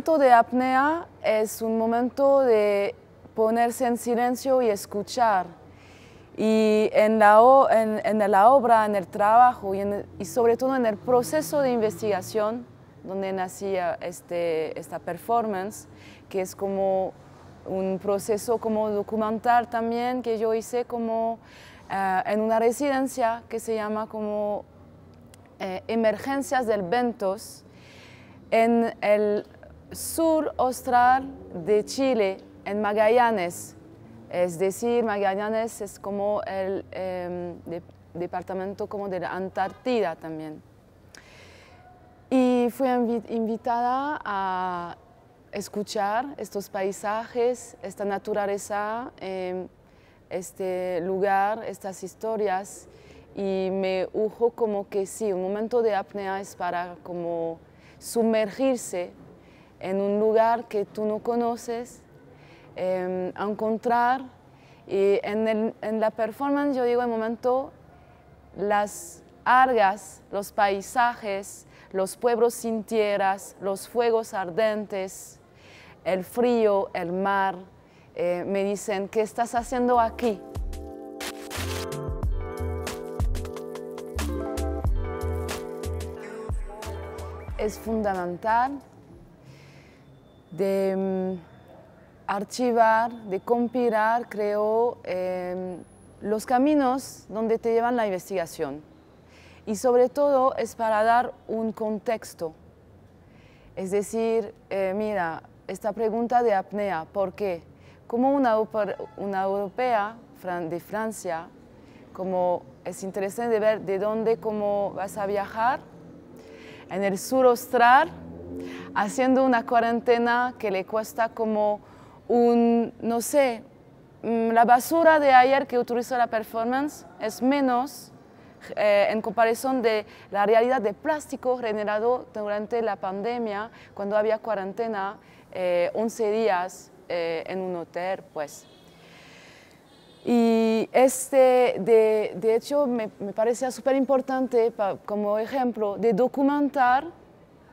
momento de apnea es un momento de ponerse en silencio y escuchar. Y en la obra, en el trabajo y sobre todo en el proceso de investigación, donde nacía esta performance, que es como un proceso como documental también que yo hice como en una residencia que se llama como Emergencias del Ventos, en el sur austral de Chile, en Magallanes. Es decir, Magallanes es como el departamento como de la Antártida también. Y fui invitada a escuchar estos paisajes, esta naturaleza, este lugar, estas historias, y me dijo como que sí, un momento de apnea es para como sumergirse en un lugar que tú no conoces, encontrar, y en la performance yo digo el momento, las algas, los paisajes, los pueblos sin tierras, los fuegos ardentes, el frío, el mar, me dicen, ¿qué estás haciendo aquí? Es fundamental de archivar, de compilar, creo, los caminos donde te llevan la investigación. Y sobre todo es para dar un contexto. Es decir, mira, esta pregunta de apnea, ¿por qué? Como una europea de Francia, como es interesante ver de dónde cómo vas a viajar, en el sur austral, haciendo una cuarentena que le cuesta como no sé, la basura de ayer que utilizó la performance es menos en comparación de la realidad de plástico generado durante la pandemia, cuando había cuarentena, 11 días en un hotel, pues. Y de hecho, me parecía súper importante como ejemplo de documentar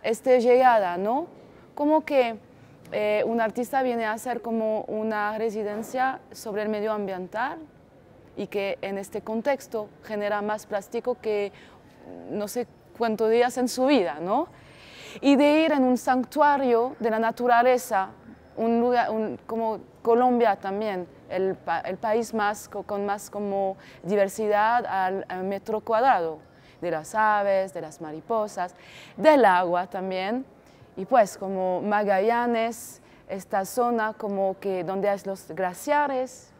esta llegada, ¿no? Como que un artista viene a hacer como una residencia sobre el medio ambiental y que en este contexto genera más plástico que no sé cuántos días en su vida, ¿no? Y de ir en un santuario de la naturaleza, un lugar como Colombia también, el país con más como diversidad al metro cuadrado, de las aves, de las mariposas, del agua también. Y pues como Magallanes, esta zona como que donde hay los glaciares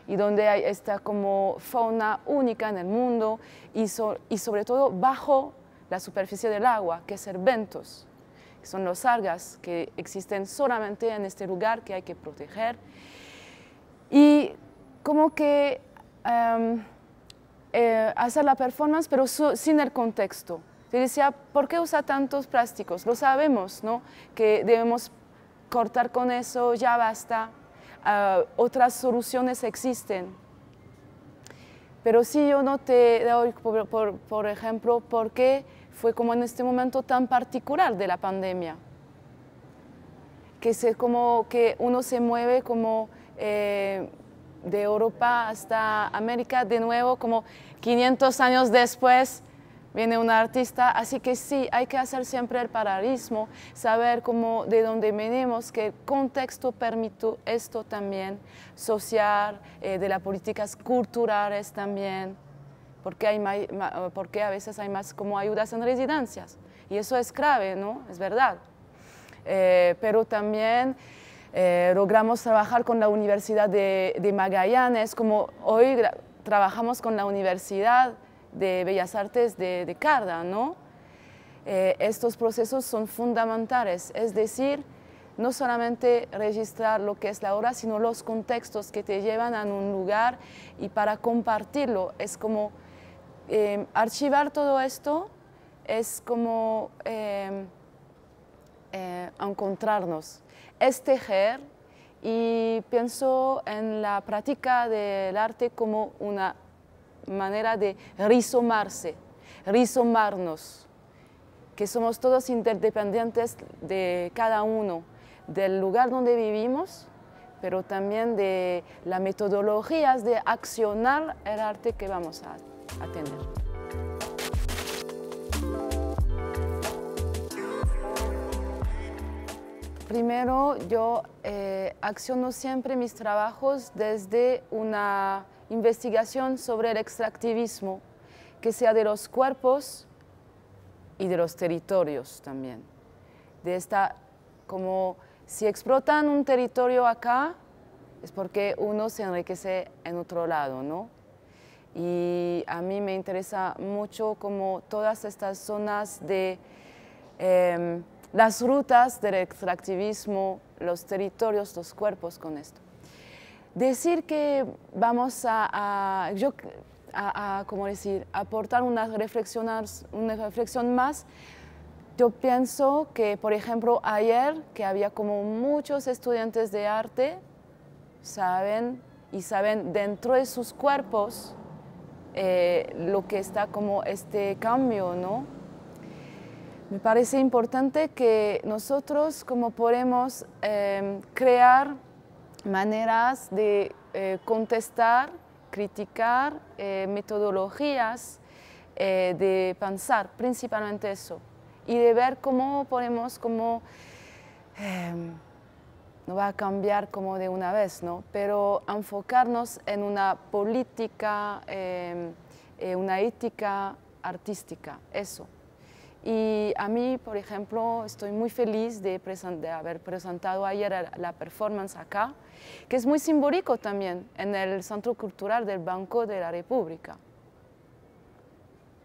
y donde hay esta como fauna única en el mundo y sobre todo bajo la superficie del agua, que es el ventos. Son las algas que existen solamente en este lugar que hay que proteger. Y como que hacer la performance, pero sin el contexto. Te decía, ¿por qué usa tantos plásticos? Lo sabemos, ¿no? Que debemos cortar con eso, ya basta. Otras soluciones existen. Pero si yo no te doy, por ejemplo, por qué fue como en este momento tan particular de la pandemia. Como que uno se mueve como de Europa hasta América de nuevo, como 500 años después viene un artista, así que sí, hay que hacer siempre el paralelismo, saber cómo, de dónde venimos, que el contexto permite esto también, social, de las políticas culturales también, porque a veces hay más como ayudas en residencias, y eso es grave, ¿no? Es verdad. Pero también logramos trabajar con la Universidad de Magallanes, como hoy trabajamos con la Universidad de Bellas Artes de Carda, ¿no? Estos procesos son fundamentales, es decir, no solamente registrar lo que es la obra, sino los contextos que te llevan a un lugar y para compartirlo. Es como archivar todo esto, es como encontrarnos, es tejer, y pienso en la práctica del arte como una manera de rizomarnos, que somos todos interdependientes de cada uno. del lugar donde vivimos, pero también de las metodologías de accionar el arte que vamos a tener. Primero, yo acciono siempre mis trabajos desde una investigación sobre el extractivismo, que sea de los cuerpos y de los territorios también. De esta, como si explotan un territorio acá, es porque uno se enriquece en otro lado, ¿no? Y a mí me interesa mucho como todas estas zonas de las rutas del extractivismo, los territorios, los cuerpos con esto. Decir que vamos ¿cómo decir?, aportar una reflexión más. Yo pienso que, por ejemplo, ayer que había como muchos estudiantes de arte saben dentro de sus cuerpos lo que está como este cambio, ¿no? Me parece importante que nosotros como podemos crear maneras de contestar, criticar metodologías de pensar, principalmente eso, y de ver cómo podemos, no va a cambiar como de una vez, ¿no? Pero enfocarnos en una política, una ética artística, eso. Y a mí, por ejemplo, estoy muy feliz de haber presentado ayer la performance acá, que es muy simbólico también en el Centro Cultural del Banco de la República,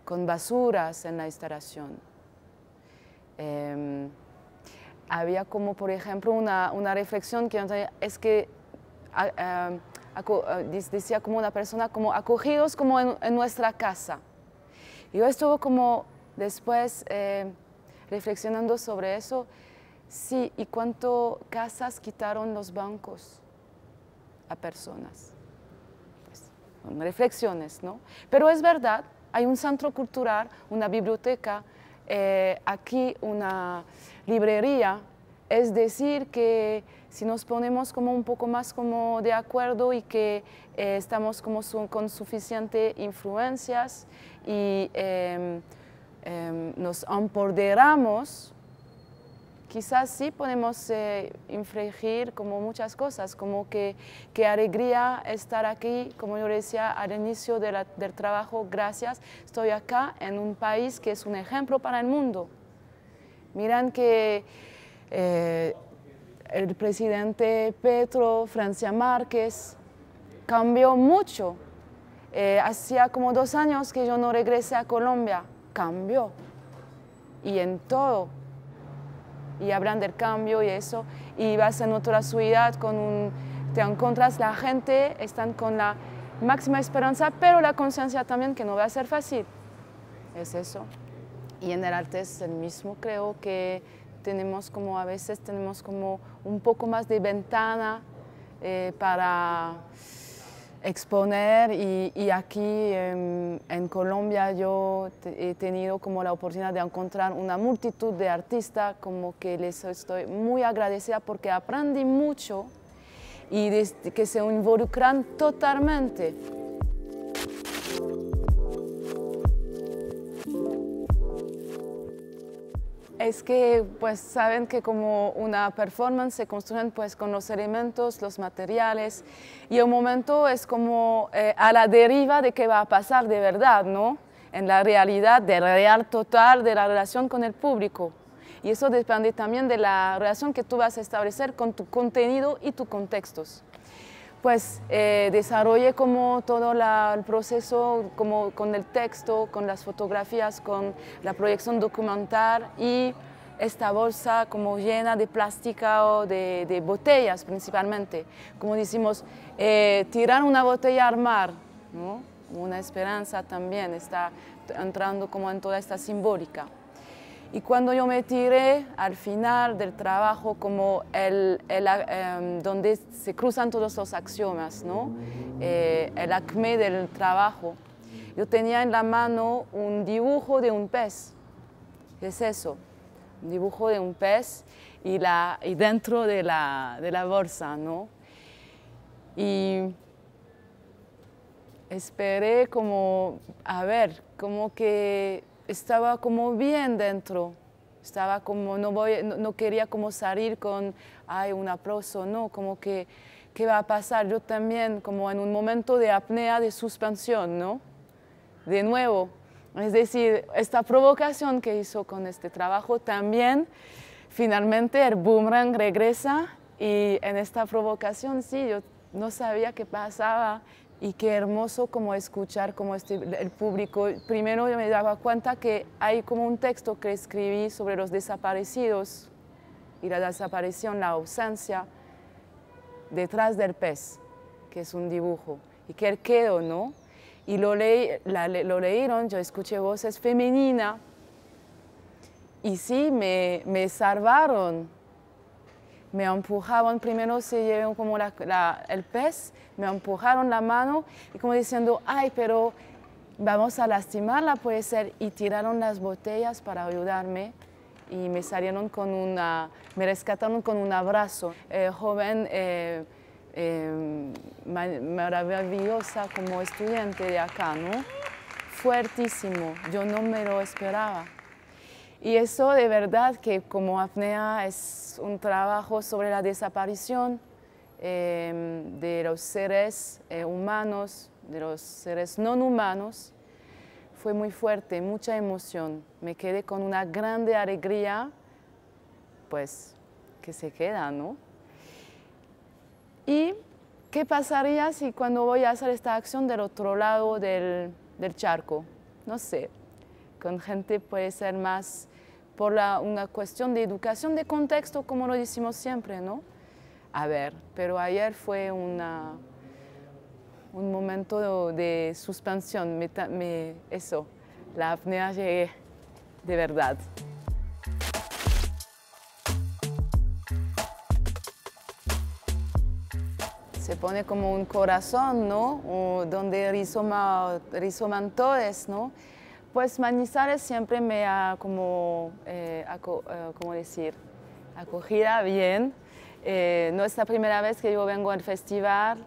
con basuras en la instalación. Había como, por ejemplo, una reflexión que es que decía como una persona, como acogidos como en nuestra casa. Y yo estuve como después, reflexionando sobre eso, sí, ¿y cuántas casas quitaron los bancos a personas? Pues, son reflexiones, ¿no? Pero es verdad, hay un centro cultural, una biblioteca, aquí una librería, es decir, que si nos ponemos como un poco más como de acuerdo y que estamos como con suficientes influencias y nos empoderamos, quizás sí podemos infringir como muchas cosas, como que alegría estar aquí, como yo decía al inicio del trabajo, gracias, estoy acá en un país que es un ejemplo para el mundo. Miran que el presidente Petro, Francia Márquez, cambió mucho. Hacía como 2 años que yo no regresé a Colombia. Cambió, y en todo, y hablan del cambio y eso, y vas en otra ciudad, te encuentras la gente, están con la máxima esperanza, pero la conciencia también que no va a ser fácil, es eso. Y en el arte es el mismo, creo que a veces tenemos como un poco más de ventana para exponer y aquí en Colombia yo he tenido como la oportunidad de encontrar una multitud de artistas como que les estoy muy agradecida porque aprendí mucho y que se involucran totalmente. Es que pues saben que como una performance se construyen pues con los elementos, los materiales y un momento es como a la deriva de qué va a pasar de verdad, ¿no? En la realidad, del real total de la relación con el público. Y eso depende también de la relación que tú vas a establecer con tu contenido y tus contextos. Pues desarrollé como todo el proceso como con el texto, con las fotografías, con la proyección documental y esta bolsa como llena de plástica o de botellas principalmente. Como decimos, tirar una botella al mar, ¿no? Una esperanza también está entrando como en toda esta simbólica. Y cuando yo me tiré al final del trabajo, como donde se cruzan todos los axiomas, ¿no? El acme del trabajo, yo tenía en la mano un dibujo de un pez. ¿Qué es eso? Un dibujo de un pez. y dentro de la bolsa, ¿no? Y esperé como, a ver, como que estaba como bien dentro. Estaba como, no quería como salir con, ay, un aplauso, no, como que, ¿qué va a pasar? Yo también, como en un momento de apnea, de suspensión, ¿no? De nuevo, es decir, esta provocación que hizo con este trabajo también, finalmente el boomerang regresa y en esta provocación, sí, yo no sabía qué pasaba y qué hermoso como escuchar como el público. Primero yo me daba cuenta que hay como un texto que escribí sobre los desaparecidos y la desaparición, la ausencia, detrás del pez, que es un dibujo, y que él quedó, ¿no? Y lo leyeron, yo escuché voces femeninas y sí, me salvaron. Me empujaban, primero se llevó como el pez, me empujaron la mano y como diciendo, ay, pero vamos a lastimarla, puede ser, y tiraron las botellas para ayudarme y me salieron me rescataron con un abrazo. Joven, maravillosa como estudiante de acá, ¿no? Fuertísimo, yo no me lo esperaba. Y eso de verdad que como apnea es un trabajo sobre la desaparición de los seres humanos, de los seres no humanos, fue muy fuerte, mucha emoción. Me quedé con una grande alegría, pues, que se queda, ¿no? ¿Y qué pasaría si cuando voy a hacer esta acción del otro lado del charco? No sé, con gente puede ser más por una cuestión de educación de contexto, como lo decimos siempre, ¿no? A ver, pero ayer fue un momento de suspensión, eso, la apnea llegué de verdad. Se pone como un corazón, ¿no? O donde rizoman todos, ¿no? Pues Manizales siempre me ha como, ¿cómo decir? Acogida bien. No es la primera vez que yo vengo al festival.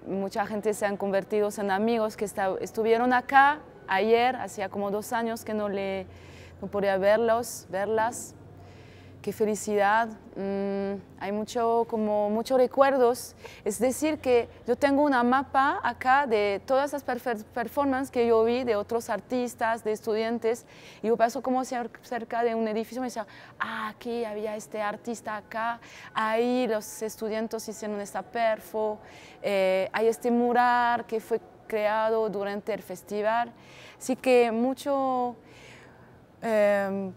Mucha gente se han convertido en amigos que estuvieron acá ayer, hacía como 2 años que no podía verlas. Qué felicidad, hay muchos recuerdos. Es decir, que yo tengo una mapa acá de todas las performances que yo vi de otros artistas, de estudiantes, y yo paso como cerca de un edificio y me decía, aquí había este artista acá, ahí los estudiantes hicieron esta perfo, hay este mural que fue creado durante el festival. Así que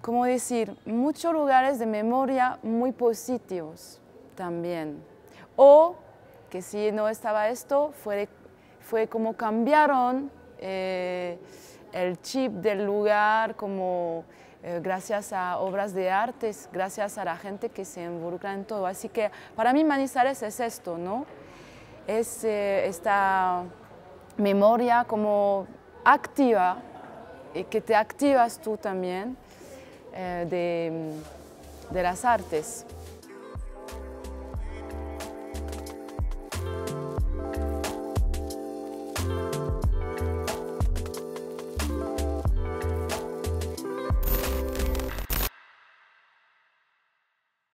¿cómo decir? Muchos lugares de memoria muy positivos también. O que si no estaba esto, fue como cambiaron el chip del lugar, como gracias a obras de artes, gracias a la gente que se involucra en todo. Así que para mí Manizales es esto, ¿no? Es esta memoria como activa, y que te activas tú también de las artes.